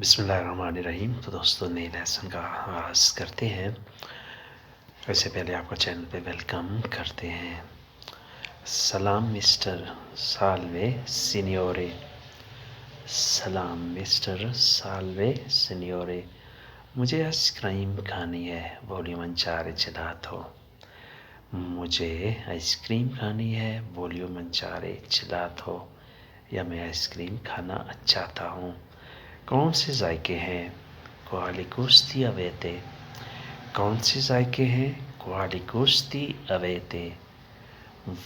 بسم اللہ الرحمن الرحیم۔ تو دوستوں نئے لیسن کا آغاز کرتے ہیں۔ اس سے پہلے آپ کو چینل پہ ویلکم کرتے ہیں۔ سلام مسٹر سالوے سینیورے، سلام مسٹر سالوے سینیورے، مجھے آئس کریم کھانی ہے، والیوم انچارے چلاتا، مجھے آئس کریم کھانی ہے، والیوم انچارے چلاتا، یا میں آئس کریم کھانا چاہتا ہوں۔ کون سے ذائقے ہیں؟ quali gusti avete؟ کون سے ذائقے ہیں؟ quali gusti avete؟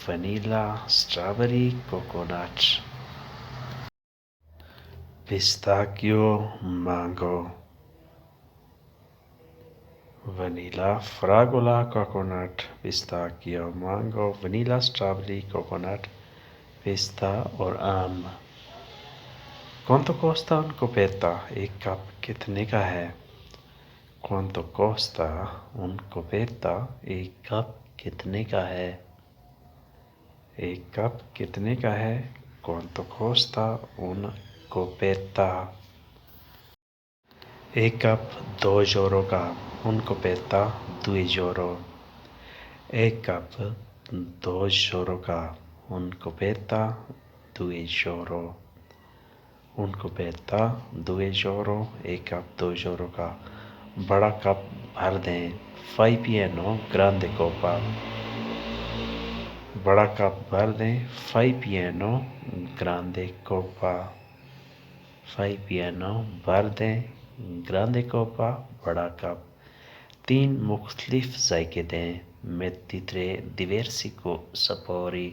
Vanilla, strawberry, coconut, pistachio, mango, vanilla, فراگولا، coconut, pistachio, mango, vanilla, strawberry, coconut, پستا اور آم۔ Quanto costa un copetta؟ ایک کپ کتنے کا ہے؟ Quanto costa un copetta؟ ایک کپ کتنے کا ہے؟ ایک کپ کتنے کا ہے؟ Quanto costa un copetta؟ ایک کپ 2 یورو کا، un copetta 2 یورو۔ ایک کپ 2 یورو کا، un copetta 2 یورو۔ ان کو پیتا 2 یورو، ایک کپ 2 یورو کا۔ بڑا کپ بھر دیں، فائی پیانو گراندے کوپا، بڑا کپ بھر دیں، فائی پیانو گراندے کوپا، فائی پیانو بھر دیں، گراندے کوپا بڑا کپ۔ 3 مختلف ذائقے دیں، metti 3 diversi sapori،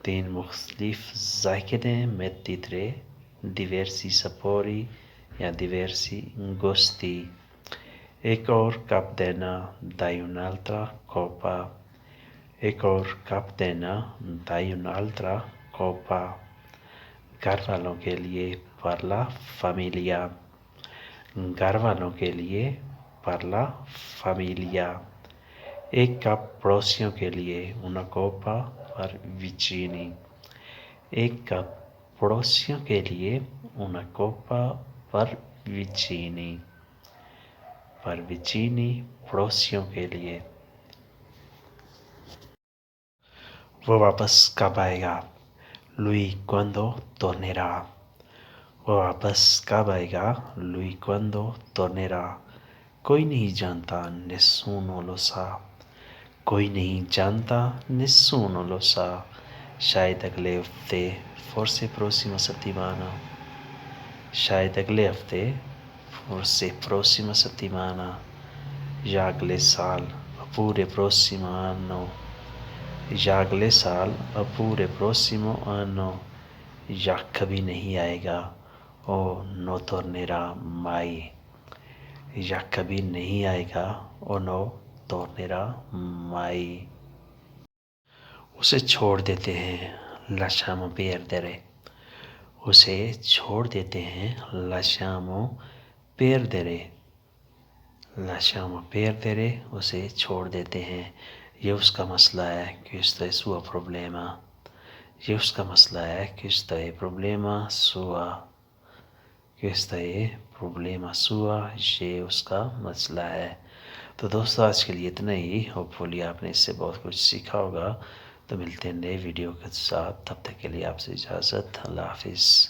3 مختلف ذائقے دیں، metti 3 diversi sapori یا diversi gusti۔ ایک اور کپ دینا، dai un'altra coppa، ایک اور کپ دینا، dai un'altra coppa۔ گھر والوں کے لیے، per la famiglia، گھر والوں کے لیے، per la famiglia۔ ایک کپ پڑوسیوں کے لیے، una coppa per vicini، ایک کپ پڑوسیوں کے لیے، una coppa per vicini، per vicini پڑوسیوں کے لیے۔ وہ واپس کب آئے گا؟ lui quando tornerà، وہ واپس کب آئے گا؟ lui quando tornerà۔ کوئی نہیں جانتا، nessuno lo sa، کوئی نہیں جانتا، nessuno lo sa۔ شاید اگلے ہفتے، forse prossima settimana، شاید اگلے ہفتے، forse prossima settimana۔ یا اگلے سال، oppure prossimo anno، یا اگلے سال، oppure prossimo anno۔ یا کبھی نہیں آئے گا، o non tornerà mai، یا کبھی نہیں آئے گا، o non tornerà mai۔ اسے چھوڑ دیتے ہیں، lasciamo perdere، اسے چھوڑ دیتے ہیں، lasciamo perdere، lasciamo perdere، اسے چھوڑ دیتے ہیں۔ یہ اس کا مسئلہ ہے، questo è suo problema، یہ اس کا مسئلہ ہے، questo è problema sua، questo è problema sua، یہ اس کا مسئلہ ہے۔ تو دوستو آج کے لیے اتنا ہی، ہوپفلی آپ نے اس سے بہت کچھ سیکھا ہوگا۔ تو ملتے ہیں نئے ویڈیو کے ساتھ، تب تک کے لیے آپ سے اجازت، اللہ حافظ۔